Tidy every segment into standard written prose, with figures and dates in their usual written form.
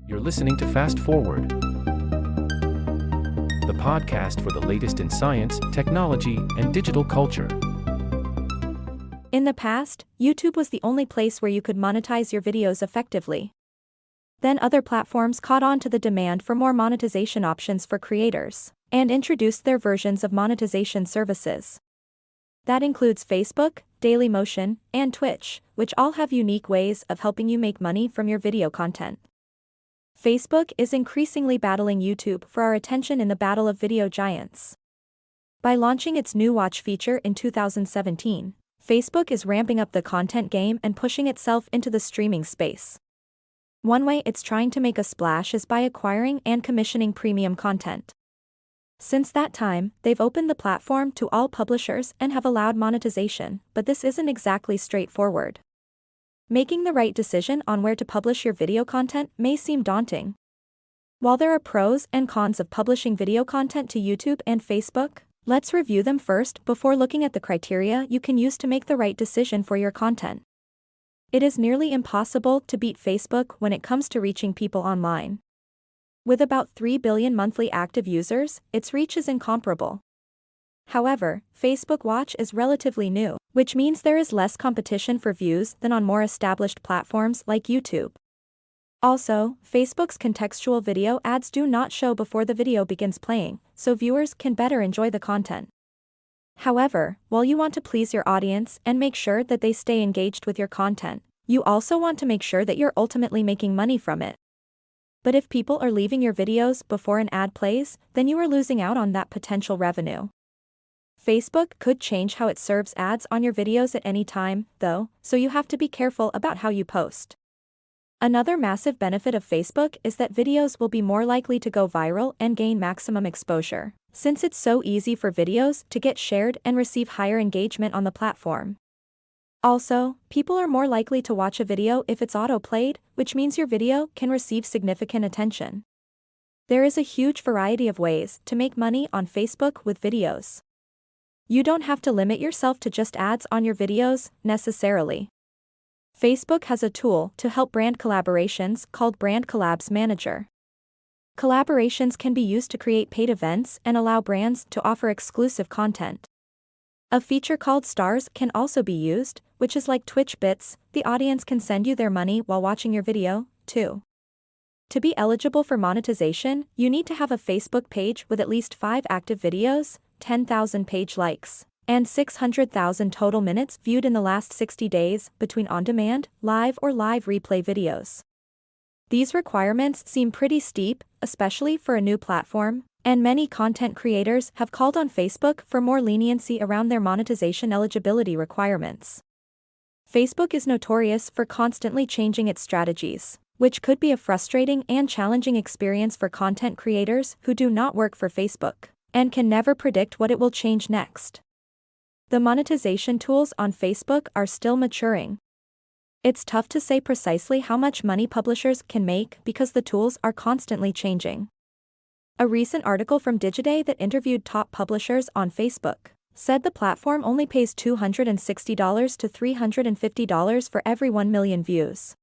You're listening to Fast Forward, the podcast for the latest in science, technology, and digital culture. In the past, YouTube was the only place where you could monetize your videos effectively. Then other platforms caught on to the demand for more monetization options for creators, and introduced their versions of monetization services. That includes Facebook, Dailymotion, and Twitch, which all have unique ways of helping you make money from your video content. Facebook is increasingly battling YouTube for our attention in the battle of video giants. By launching its new watch feature in 2017, Facebook is ramping up the content game and pushing itself into the streaming space. One way it's trying to make a splash is by acquiring and commissioning premium content. Since that time, they've opened the platform to all publishers and have allowed monetization, but this isn't exactly straightforward. Making the right decision on where to publish your video content may seem daunting. While there are pros and cons of publishing video content to YouTube and Facebook, let's review them first before looking at the criteria you can use to make the right decision for your content. It is nearly impossible to beat Facebook when it comes to reaching people online. With about 3 billion monthly active users, its reach is incomparable. However, Facebook Watch is relatively new, which means there is less competition for views than on more established platforms like YouTube. Also, Facebook's contextual video ads do not show before the video begins playing, so viewers can better enjoy the content. However, while you want to please your audience and make sure that they stay engaged with your content, you also want to make sure that you're ultimately making money from it. But if people are leaving your videos before an ad plays, then you are losing out on that potential revenue. Facebook could change how it serves ads on your videos at any time, though, so you have to be careful about how you post. Another massive benefit of Facebook is that videos will be more likely to go viral and gain maximum exposure, since it's so easy for videos to get shared and receive higher engagement on the platform. Also, people are more likely to watch a video if it's auto-played, which means your video can receive significant attention. There is a huge variety of ways to make money on Facebook with videos. You don't have to limit yourself to just ads on your videos, necessarily. Facebook has a tool to help brand collaborations called Brand Collabs Manager. Collaborations can be used to create paid events and allow brands to offer exclusive content. A feature called Stars can also be used, which is like Twitch Bits. The audience can send you their money while watching your video, too. To be eligible for monetization, you need to have a Facebook page with at least 5 active videos, 10,000 page likes, and 600,000 total minutes viewed in the last 60 days between on-demand, live or live replay videos. These requirements seem pretty steep, especially for a new platform, and many content creators have called on Facebook for more leniency around their monetization eligibility requirements. Facebook is notorious for constantly changing its strategies, which could be a frustrating and challenging experience for content creators who do not work for Facebook and can never predict what it will change next. The monetization tools on Facebook are still maturing. It's tough to say precisely how much money publishers can make because the tools are constantly changing. A recent article from Digiday that interviewed top publishers on Facebook said the platform only pays $260 to $350 for every 1 million views.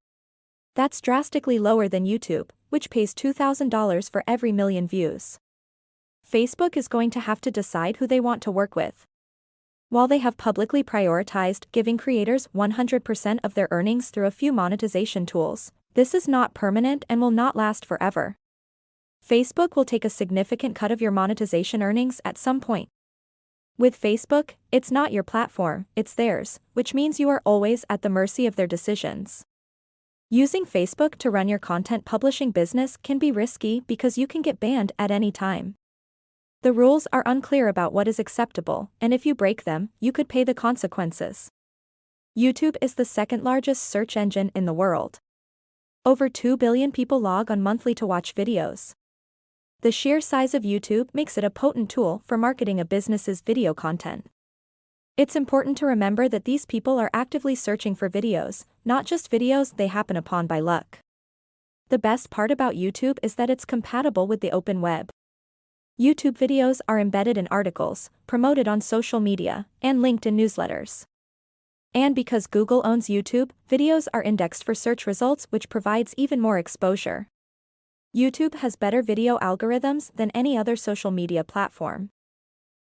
That's drastically lower than YouTube, which pays $2,000 for every million views. Facebook is going to have to decide who they want to work with. While they have publicly prioritized giving creators 100% of their earnings through a few monetization tools, this is not permanent and will not last forever. Facebook will take a significant cut of your monetization earnings at some point. With Facebook, it's not your platform, it's theirs, which means you are always at the mercy of their decisions. Using Facebook to run your content publishing business can be risky because you can get banned at any time. The rules are unclear about what is acceptable, and if you break them, you could pay the consequences. YouTube is the second largest search engine in the world. Over 2 billion people log on monthly to watch videos. The sheer size of YouTube makes it a potent tool for marketing a business's video content. It's important to remember that these people are actively searching for videos, not just videos they happen upon by luck. The best part about YouTube is that it's compatible with the open web. YouTube videos are embedded in articles, promoted on social media, and linked in newsletters. And because Google owns YouTube, videos are indexed for search results, which provides even more exposure. YouTube has better video algorithms than any other social media platform.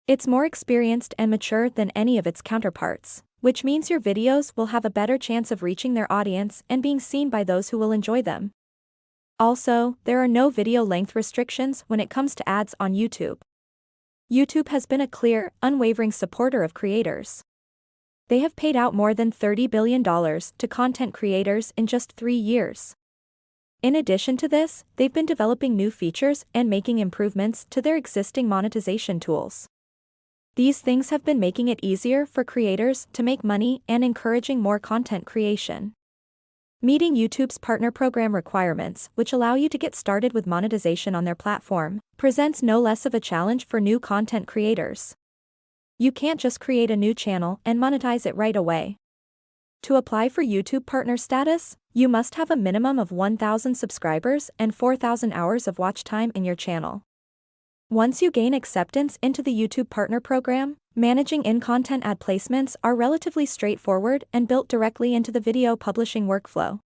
It's more experienced and mature than any of its counterparts, which means your videos will have a better chance of reaching their audience and being seen by those who will enjoy them. Also, there are no video length restrictions when it comes to ads on YouTube. YouTube has been a clear, unwavering supporter of creators. They have paid out more than $30 billion to content creators in just 3 years. In addition to this, they've been developing new features and making improvements to their existing monetization tools. These things have been making it easier for creators to make money and encouraging more content creation. Meeting YouTube's partner program requirements, which allow you to get started with monetization on their platform, presents no less of a challenge for new content creators. You can't just create a new channel and monetize it right away. To apply for YouTube partner status, you must have a minimum of 1,000 subscribers and 4,000 hours of watch time in your channel. Once you gain acceptance into the YouTube Partner Program, managing in-content ad placements are relatively straightforward and built directly into the video publishing workflow.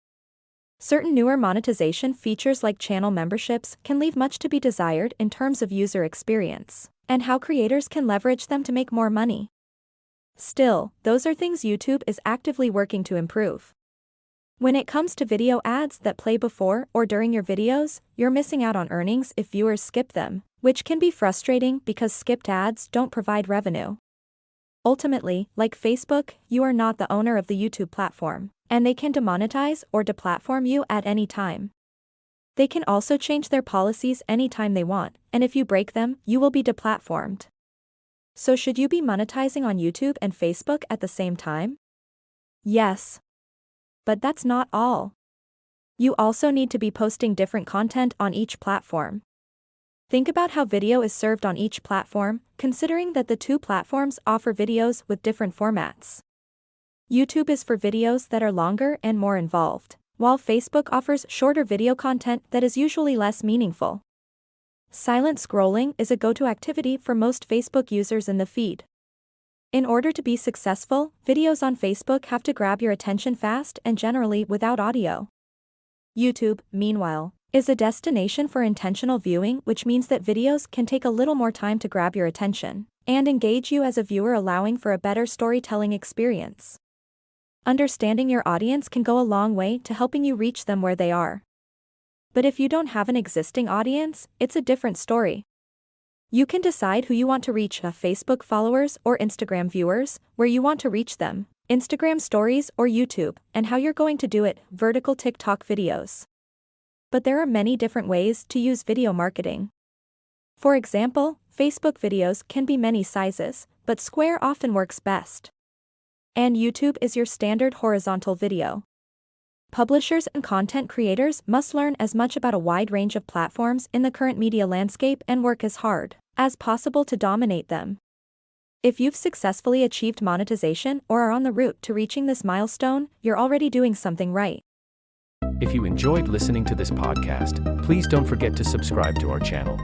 Certain newer monetization features like channel memberships can leave much to be desired in terms of user experience, and how creators can leverage them to make more money. Still, those are things YouTube is actively working to improve. When it comes to video ads that play before or during your videos, you're missing out on earnings if viewers skip them, which can be frustrating because skipped ads don't provide revenue. Ultimately, like Facebook, you are not the owner of the YouTube platform, and they can demonetize or deplatform you at any time. They can also change their policies anytime they want, and if you break them, you will be deplatformed. So should you be monetizing on YouTube and Facebook at the same time? Yes. But that's not all. You also need to be posting different content on each platform. Think about how video is served on each platform, considering that the two platforms offer videos with different formats. YouTube is for videos that are longer and more involved, while Facebook offers shorter video content that is usually less meaningful. Silent scrolling is a go-to activity for most Facebook users in the feed. In order to be successful, videos on Facebook have to grab your attention fast and generally without audio. YouTube, meanwhile, is a destination for intentional viewing, which means that videos can take a little more time to grab your attention and engage you as a viewer, allowing for a better storytelling experience. Understanding your audience can go a long way to helping you reach them where they are. But if you don't have an existing audience, it's a different story. You can decide who you want to reach: Facebook followers or Instagram viewers, where you want to reach them, Instagram stories or YouTube, and how you're going to do it, vertical TikTok videos. But there are many different ways to use video marketing. For example, Facebook videos can be many sizes, but square often works best. And YouTube is your standard horizontal video. Publishers and content creators must learn as much about a wide range of platforms in the current media landscape and work as hard as possible to dominate them. If you've successfully achieved monetization or are on the route to reaching this milestone, you're already doing something right. If you enjoyed listening to this podcast, please don't forget to subscribe to our channel.